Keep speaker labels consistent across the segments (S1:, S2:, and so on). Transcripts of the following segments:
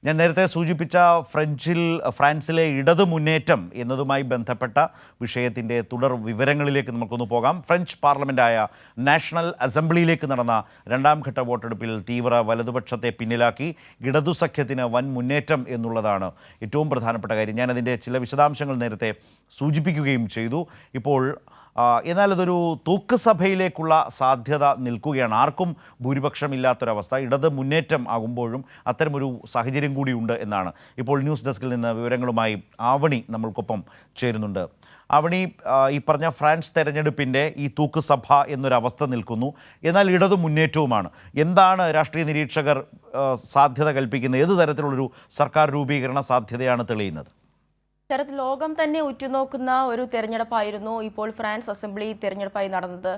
S1: ഞാൻ നേരത്തെ സൂചിപ്പിച്ച ഫ്രാൻസിലെ ഇടതു മുന്നേറ്റം എന്നതുമായി ബന്ധപ്പെട്ട വിഷയത്തിൻ്റെ തുടർ വിവരങ്ങളിലേക്ക് നമുക്കൊന്ന് പോകാം. ഫ്രഞ്ച് പാർലമെൻറ്റായ നാഷണൽ അസംബ്ലിയിലേക്ക് നടന്ന രണ്ടാം ഘട്ട വോട്ടെടുപ്പിൽ തീവ്ര വലതുപക്ഷത്തെ പിന്നിലാക്കി ഇടതു സഖ്യത്തിന് വൻ മുന്നേറ്റം എന്നുള്ളതാണ് ഏറ്റവും പ്രധാനപ്പെട്ട കാര്യം. ഞാനതിൻ്റെ ചില വിശദാംശങ്ങൾ നേരത്തെ സൂചിപ്പിക്കുകയും ചെയ്തു. ഇപ്പോൾ എന്നാൽ അതൊരു തൂക്കുസഭയിലേക്കുള്ള സാധ്യത നിൽക്കുകയാണ്. ആർക്കും ഭൂരിപക്ഷമില്ലാത്തൊരവസ്ഥ ഇടത് മുന്നേറ്റം ആകുമ്പോഴും അത്തരമൊരു സാഹചര്യം കൂടിയുണ്ട് എന്നാണ്. ഇപ്പോൾ ന്യൂസ് ഡെസ്കിൽ നിന്ന് വിവരങ്ങളുമായി ആവണി നമ്മൾക്കൊപ്പം ചേരുന്നുണ്ട്. ആവണി, ഈ പറഞ്ഞ ഫ്രാൻസ് തെരഞ്ഞെടുപ്പിൻ്റെ ഈ തൂക്കുസഭ എന്നൊരവസ്ഥ നിൽക്കുന്നു, എന്നാൽ ഇടതു മുന്നേറ്റവുമാണ്. എന്താണ് രാഷ്ട്രീയ നിരീക്ഷകർ സാധ്യത കൽപ്പിക്കുന്നത്? ഏത് തരത്തിലുള്ളൊരു സർക്കാർ രൂപീകരണ സാധ്യതയാണ് തെളിയുന്നത്?
S2: ശരത്, ലോകം തന്നെ ഉറ്റുനോക്കുന്ന ഒരു തെരഞ്ഞെടുപ്പായിരുന്നു ഇപ്പോൾ ഫ്രാൻസ് അസംബ്ലി തെരഞ്ഞെടുപ്പായി നടന്നത്.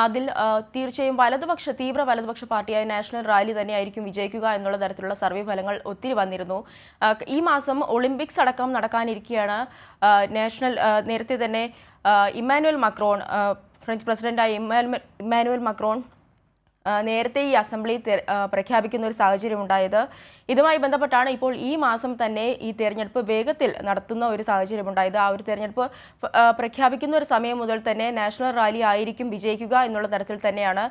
S2: അതിൽ തീർച്ചയായും തീവ്ര വലതുപക്ഷ പാർട്ടിയായ നാഷണൽ റാലി തന്നെയായിരിക്കും വിജയിക്കുക എന്നുള്ള തരത്തിലുള്ള സർവേ ഫലങ്ങൾ ഒത്തിരി വന്നിരുന്നു. ഈ മാസം ഒളിമ്പിക്സ് അടക്കം നടക്കാനിരിക്കെയാണ് നേരത്തെ തന്നെ ഇമ്മാനുവൽ മക്രോൺ, ഫ്രഞ്ച് പ്രസിഡന്റായ ഇമ്മാനുവൽ മക്രോൺ നേരത്തെ ഈ അസംബ്ലി പ്രഖ്യാപിക്കുന്ന ഒരു സാഹചര്യം ഉണ്ടായത്. ഇതുമായി ബന്ധപ്പെട്ടാണ് ഇപ്പോൾ ഈ മാസം തന്നെ ഈ തെരഞ്ഞെടുപ്പ് വേഗത്തിൽ നടത്തുന്ന ഒരു സാഹചര്യം ഉണ്ടായത്. ആ ഒരു തെരഞ്ഞെടുപ്പ് പ്രഖ്യാപിക്കുന്ന ഒരു സമയം മുതൽ തന്നെ നാഷണൽ റാലി ആയിരിക്കും വിജയിക്കുക എന്നുള്ള തരത്തിൽ തന്നെയാണ്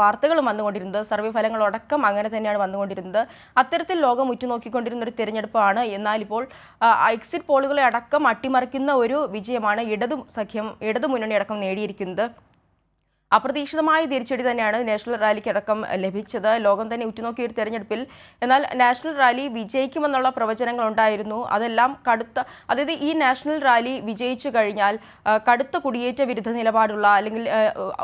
S2: വാർത്തകളും വന്നുകൊണ്ടിരുന്നത്. സർവേ ഫലങ്ങളടക്കം അങ്ങനെ തന്നെയാണ് വന്നുകൊണ്ടിരുന്നത്. അത്തരത്തിൽ ലോകം ഉറ്റുനോക്കിക്കൊണ്ടിരുന്ന ഒരു തെരഞ്ഞെടുപ്പാണ്. എന്നാൽ ഇപ്പോൾ എക്സിറ്റ് പോളുകളെ അടക്കം അട്ടിമറിക്കുന്ന ഒരു വിജയമാണ് ഇടതു മുന്നണി അടക്കം നേടിയിരിക്കുന്നത്. അപ്രതീക്ഷിതമായ തിരിച്ചടി തന്നെയാണ് നാഷണൽ റാലിക്ക് അടക്കം ലഭിച്ചത്. ലോകം തന്നെ ഉറ്റുനോക്കിയ ഒരു തെരഞ്ഞെടുപ്പിൽ എന്നാൽ നാഷണൽ റാലി വിജയിക്കുമെന്നുള്ള പ്രവചനങ്ങൾ ഉണ്ടായിരുന്നു. അതെല്ലാം അതായത് ഈ നാഷണൽ റാലി വിജയിച്ചു കഴിഞ്ഞാൽ കടുത്ത കുടിയേറ്റ വിരുദ്ധ നിലപാടുള്ള അല്ലെങ്കിൽ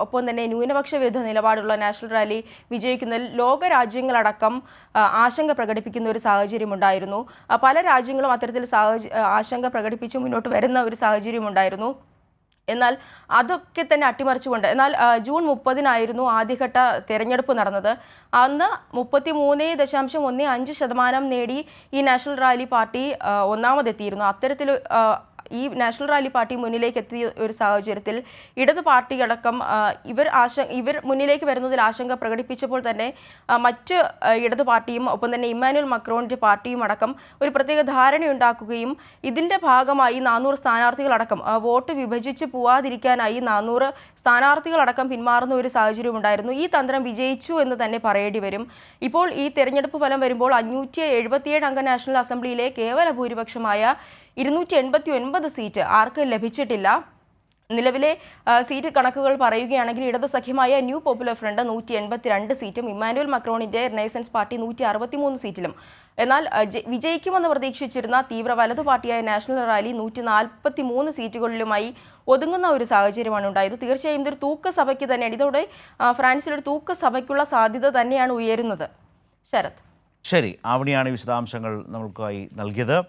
S2: ഒപ്പം തന്നെ ന്യൂനപക്ഷ വിരുദ്ധ നിലപാടുള്ള നാഷണൽ റാലി വിജയിക്കുന്നതിൽ ലോകരാജ്യങ്ങളടക്കം ആശങ്ക പ്രകടിപ്പിക്കുന്ന ഒരു സാഹചര്യം ഉണ്ടായിരുന്നു. പല രാജ്യങ്ങളും അത്തരത്തിൽ ആശങ്ക പ്രകടിപ്പിച്ച് മുന്നോട്ട് വരുന്ന ഒരു സാഹചര്യം ഉണ്ടായിരുന്നു. എന്നാൽ അതൊക്കെ തന്നെ അട്ടിമറിച്ചുകൊണ്ട് ജൂൺ 30-നായിരുന്നു ആദ്യഘട്ട തെരഞ്ഞെടുപ്പ് നടന്നത്. അന്ന് 33.15% നേടി ഈ നാഷണൽ റാലി പാർട്ടി ഒന്നാമതെത്തിയിരുന്നു. അത്തരത്തിൽ ഈ നാഷണൽ റാലി പാർട്ടി മുന്നിലേക്ക് എത്തിയ ഒരു സാഹചര്യത്തിൽ ഇടത് പാർട്ടിയടക്കം ഇവർ മുന്നിലേക്ക് വരുന്നതിൽ ആശങ്ക പ്രകടിപ്പിച്ചപ്പോൾ തന്നെ മറ്റ് ഇടത് പാർട്ടിയും ഒപ്പം തന്നെ ഇമ്മാനുവൽ മക്രോണിൻ്റെ പാർട്ടിയും അടക്കം ഒരു പ്രത്യേക ധാരണയുണ്ടാക്കുകയും ഇതിൻ്റെ ഭാഗമായി 400 സ്ഥാനാർത്ഥികളടക്കം വോട്ട് വിഭജിച്ച് പോവാതിരിക്കാനായി 400 സ്ഥാനാർത്ഥികളടക്കം പിന്മാറുന്ന ഒരു സാഹചര്യം ഉണ്ടായിരുന്നു. ഈ തന്ത്രം വിജയിച്ചു എന്ന് തന്നെ പറയേണ്ടി വരും. ഇപ്പോൾ ഈ തെരഞ്ഞെടുപ്പ് ഫലം വരുമ്പോൾ 577 അംഗ നാഷണൽ അസംബ്ലിയിലെ കേവല ഭൂരിപക്ഷമായ 289 സീറ്റ് ആർക്കും ലഭിച്ചിട്ടില്ല. നിലവിലെ സീറ്റ് കണക്കുകൾ പറയുകയാണെങ്കിൽ ഇടതു സഖ്യമായ ന്യൂ പോപ്പുലർ ഫ്രണ്ട് 182 സീറ്റും ഇമ്മാനുവൽ മക്രോണിന്റെ റിനൈസൻസ് പാർട്ടി 163 സീറ്റിലും, എന്നാൽ വിജയിക്കുമെന്ന് പ്രതീക്ഷിച്ചിരുന്ന തീവ്ര വലതു പാർട്ടിയായ നാഷണൽ റാലി 143 സീറ്റുകളിലുമായി ഒതുങ്ങുന്ന ഒരു സാഹചര്യമാണ് ഉണ്ടായത്. തീർച്ചയായും ഇതൊരു തൂക്കസഭയ്ക്ക് തന്നെയാണ്. ഇതോടെ ഫ്രാൻസിലൊരു തൂക്കസഭയ്ക്കുള്ള സാധ്യത തന്നെയാണ് ഉയരുന്നത്. ശരത്,
S1: ശരി, ആവണിയാണ് വിശദാംശങ്ങൾ നമുക്കായി നൽകിയത്.